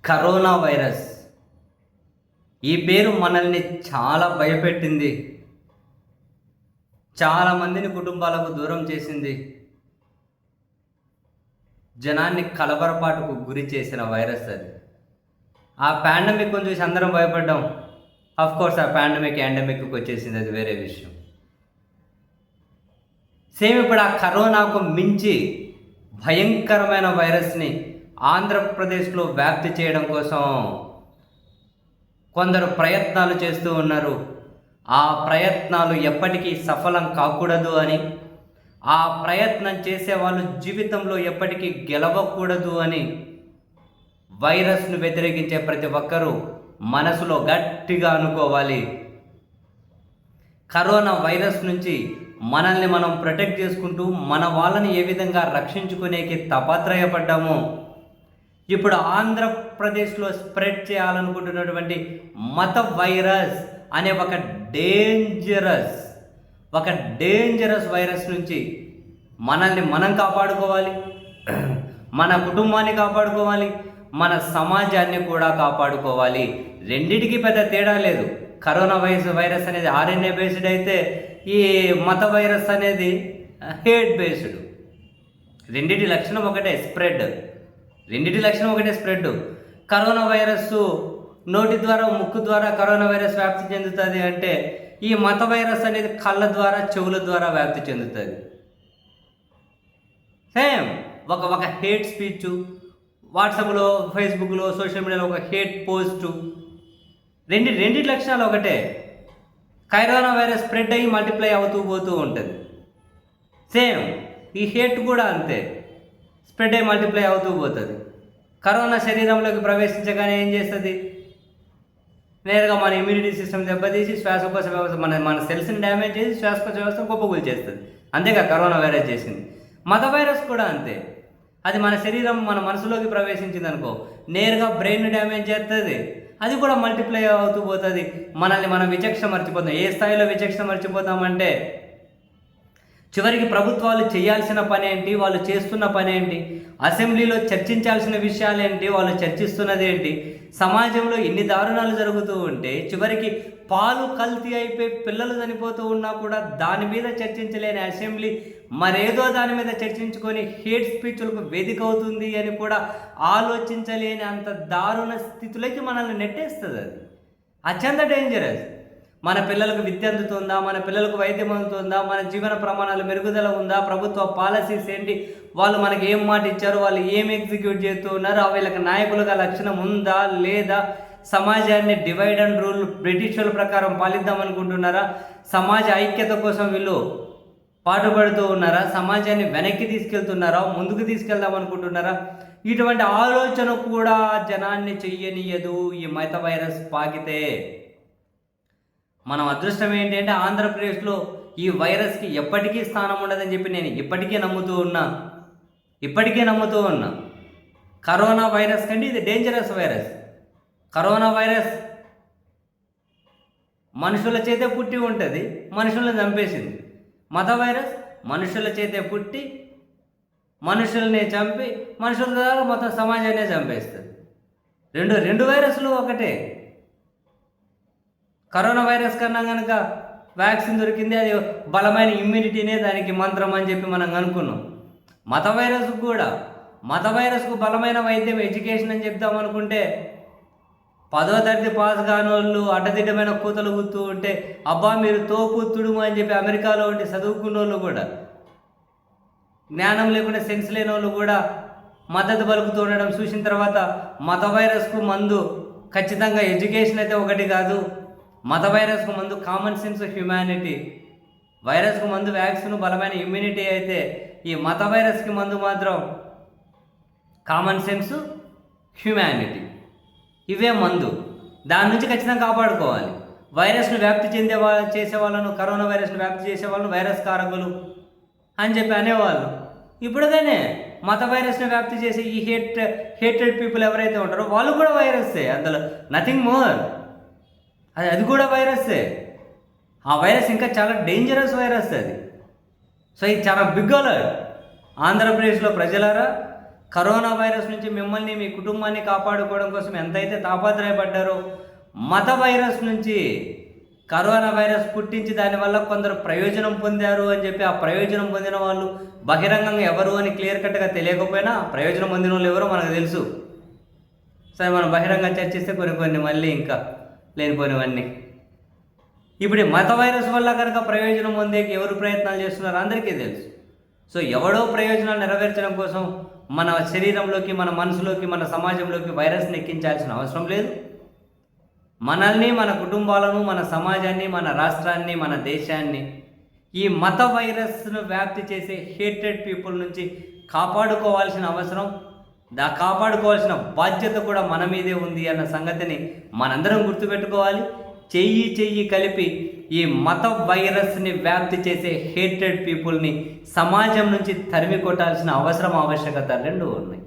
Corona virus ఈ పేరు మనల్ని చాలా భయపెట్టింది. చాలామందిని కుటుంబాలకు దూరం చేసింది. జనాన్ని కలవరపాటుకు గురి చేసిన వైరస్ అది. ఆ పాండమిక్ చూసి అందరం భయపడ్డాం. కోర్స్ ఆ పాండమిక్ ఎండమిక్కి వచ్చేసింది, అది వేరే విషయం. సేమ్ ఇప్పుడు ఆ కరోనాకు మించి భయంకరమైన వైరస్ని ఆంధ్రప్రదేశ్లో వ్యాప్తి చేయడం కోసం కొందరు ప్రయత్నాలు చేస్తూ ఉన్నారు. ఆ ప్రయత్నాలు ఎప్పటికీ సఫలం కాకూడదు అని, ఆ ప్రయత్నం చేసే వాళ్ళు జీవితంలో ఎప్పటికీ గెలవకూడదు అని వైరస్ను వ్యతిరేకించే ప్రతి ఒక్కరూ మనసులో గట్టిగా అనుకోవాలి. కరోనా వైరస్ నుంచి మనల్ని మనం ప్రొటెక్ట్ చేసుకుంటూ మన వాళ్ళని ఏ విధంగా రక్షించుకునేకి తాపత్రయపడ్డామో, ఇప్పుడు ఆంధ్రప్రదేశ్లో స్ప్రెడ్ చేయాలనుకుంటున్నటువంటి మత వైరస్ అనే ఒక డేంజరస్ వైరస్ నుంచి మనల్ని మనం కాపాడుకోవాలి, మన కుటుంబాన్ని కాపాడుకోవాలి, మన సమాజాన్ని కూడా కాపాడుకోవాలి. రెండిటికి పెద్ద తేడా లేదు. కరోనా వైరస్ అనేది ఆర్ఎన్ఏ బేస్డ్ అయితే, ఈ మత వైరస్ అనేది హేట్ బేస్డ్. రెండిటి లక్షణం ఒకటే, స్ప్రెడ్. కరోనా వైరస్ నోటి ద్వారా, ముక్కు ద్వారా కరోనా వైరస్ వ్యాప్తి చెందుతుంది అంటే, ఈ మత వైరస్ అనేది కళ్ళ ద్వారా, చెవుల ద్వారా వ్యాప్తి చెందుతుంది. సేమ్ ఒక హేట్ స్పీచ్, వాట్సాప్లో, ఫేస్బుక్లో, సోషల్ మీడియాలో ఒక హేట్ పోస్టు, రెండింటి లక్షణాలు ఒకటే. కరోనా వైరస్ స్ప్రెడ్ అయ్యి మల్టిప్లై అవుతూ పోతూ ఉంటుంది. సేమ్ ఈ హేట్ కూడా అంతే, స్ప్రెడ్ అయ్యి మల్టిప్లై అవుతూ పోతుంది. కరోనా శరీరంలోకి ప్రవేశించగానే ఏం చేస్తుంది? నేరుగా మన ఇమ్యూనిటీ సిస్టమ్ దెబ్బతీసి శ్వాసకోశ వ్యవస్థ, మన సెల్స్ని డ్యామేజ్ చేసి శ్వాసకోశ వ్యవస్థ కుప్పకూలు చేస్తుంది. అంతేగా కరోనా వైరస్ చేసింది. మత వైరస్ కూడా అంతే. అది మన శరీరం, మన మనసులోకి ప్రవేశించింది అనుకో, నేరుగా బ్రెయిన్ డ్యామేజ్ చేస్తుంది. అది కూడా మల్టిప్లై అవుతూ పోతుంది. మనల్ని మనం విచక్షణ మర్చిపోతాం. ఏ స్థాయిలో విచక్షణ మర్చిపోతామంటే, చివరికి ప్రభుత్వాలు చేయాల్సిన పని ఏంటి, వాళ్ళు చేస్తున్న పని ఏంటి, అసెంబ్లీలో చర్చించాల్సిన విషయాలు ఏంటి, వాళ్ళు చర్చిస్తున్నది ఏంటి, సమాజంలో ఇన్ని దారుణాలు జరుగుతూ ఉంటే చివరికి పాలు కల్తీ అయిపోయి పిల్లలు చనిపోతూ ఉన్నా కూడా దాని మీద చర్చించలేని అసెంబ్లీ మరేదో దాని మీద చర్చించుకొని హేట్ స్పీచ్లకు వేదిక అవుతుంది అని కూడా ఆలోచించలేని అంత దారుణ స్థితులకి మనల్ని నెట్టేస్తుంది. అది అత్యంత డేంజరస్. మన పిల్లలకు విద్య అందుతుందా, మన పిల్లలకు వైద్యం అందుతుందా, మన జీవన ప్రమాణాలు మెరుగుదల ఉందా, ప్రభుత్వ పాలసీస్ ఏంటి, వాళ్ళు మనకి ఏం మాట ఇచ్చారు, వాళ్ళు ఏం ఎగ్జిక్యూట్ చేస్తూ ఉన్నారు, వీళ్ళకి నాయకులుగా లక్షణం ఉందా లేదా, సమాజాన్ని డివైడ్ అండ్ రూల్ బ్రిటిషర్ల ప్రకారం పాలిద్దాం అనుకుంటున్నారా, సమాజ ఐక్యత కోసం వీళ్ళు పాటుపడుతూ ఉన్నారా, సమాజాన్ని వెనక్కి తీసుకెళ్తున్నారా, ముందుకు తీసుకెళ్దాం అనుకుంటున్నారా, ఇటువంటి ఆలోచన కూడా జనాన్ని చెయ్యనియదు ఈ మత వైరస్ పాకితే. మనం అదృష్టం ఏంటంటే ఆంధ్రప్రదేశ్లో ఈ వైరస్కి ఎప్పటికీ స్థానం ఉండదని చెప్పి నేను ఇప్పటికీ నమ్ముతూ ఉన్నా. కరోనా వైరస్ కంటే ఇది డేంజరస్ వైరస్. కరోనా వైరస్ మనుషుల చేతే పుట్టి ఉంటుంది, మనుషులను చంపేసింది. మత వైరస్ మనుషుల చేతే పుట్టి మనుషుల్ని చంపి మనుషుల ద్వారా మొత్తం సమాజాన్ని చంపేస్తుంది. రెండు వైరస్లు ఒకటే. కరోనా వైరస్ కన్నా కనుక వ్యాక్సిన్ దొరికింది, అది బలమైన ఇమ్యూనిటీనే దానికి మంత్రం అని చెప్పి మనం అనుకున్నాం. మత వైరస్కు బలమైన వైద్యం ఎడ్యుకేషన్ అని చెప్తాం అనుకుంటే, 10వ తరగతి పాస్ కాని వాళ్ళు అడ్డదిడ్డమైన కూతలు గుర్తూ ఉంటే, అబ్బా మీరు తోపుత్తుడు అని చెప్పి అమెరికాలో ఉండి చదువుకున్న వాళ్ళు కూడా, జ్ఞానం లేకుండా సెన్స్ లేని వాళ్ళు కూడా మద్దతు పలుకుతూ ఉండడం చూసిన తర్వాత, మత వైరస్కు మందు ఖచ్చితంగా ఎడ్యుకేషన్ అయితే ఒకటి కాదు, మత వైరస్కు మందు కామన్ సెన్స్, హ్యుమానిటీ. వైరస్కు మందు వ్యాక్సిన్, బలమైన ఇమ్యూనిటీ అయితే, ఈ మత వైరస్కి మందు మాత్రం కామన్ సెన్స్, హ్యుమానిటీ. ఇవే మందు. దాని నుంచి ఖచ్చితంగా కాపాడుకోవాలి. వైరస్ను వ్యాప్తి చేసే వాళ్ళను, కరోనా వైరస్ను వ్యాప్తి చేసే వాళ్ళను వైరస్ కారకులు అని చెప్పి అనేవాళ్ళు. ఇప్పుడుగానే మత వైరస్ను వ్యాప్తి చేసే ఈ హేటెడ్ పీపుల్ ఎవరైతే ఉంటారో వాళ్ళు కూడా వైరస్సే, అందులో నథింగ్ మోర్. అది కూడా వైరస్సే. ఆ వైరస్ ఇంకా చాలా డేంజరస్ వైరస్ అది. సో ఇది చాలా బిగ్ అలర్ట్. ఆంధ్రప్రదేశ్లో ప్రజలారా, కరోనా వైరస్ నుంచి మిమ్మల్ని మీ కుటుంబాన్ని కాపాడుకోవడం కోసం ఎంతైతే తాపత్రయపడ్డారో, మత వైరస్ నుంచి కరోనా వైరస్ పుట్టించి దానివల్ల కొందరు ప్రయోజనం పొందారు అని చెప్పి ఆ ప్రయోజనం పొందిన వాళ్ళు బహిరంగంగా ఎవరు అని క్లియర్ కట్గా తెలియకపోయినా ప్రయోజనం పొందిన వాళ్ళు ఎవరో మనకు తెలుసు. సరే, మనం బహిరంగ చర్చిస్తే కొన్ని మళ్ళీ ఇంకా లేనిపోయినవన్నీ. ఇప్పుడు ఈ మత వైరస్ వల్ల కనుక ప్రయోజనం పొందేకి ఎవరు ప్రయత్నాలు చేస్తున్నారో అందరికీ తెలుసు. సో ఎవడో ప్రయోజనాలు నెరవేర్చడం కోసం మన శరీరంలోకి, మన మనసులోకి, మన సమాజంలోకి వైరస్ని ఎక్కించాల్సిన అవసరం లేదు. మనల్ని, మన కుటుంబాలను, మన సమాజాన్ని, మన రాష్ట్రాన్ని, మన దేశాన్ని ఈ మత వైరస్ను వ్యాప్తి చేసే హేటెడ్ పీపుల్ నుంచి కాపాడుకోవాల్సిన అవసరం, కాపాడుకోవాల్సిన బాధ్యత కూడా మన మీదే ఉంది అన్న సంగతిని మనందరం గుర్తుపెట్టుకోవాలి. చెయ్యి కలిపి ఈ మత వైరస్ని వ్యాప్తి చేసే హేటెడ్ పీపుల్ని సమాజం నుంచి తరిమి కొట్టాల్సిన అవసరం, ఆవశ్యకత రెండు ఉన్నాయి.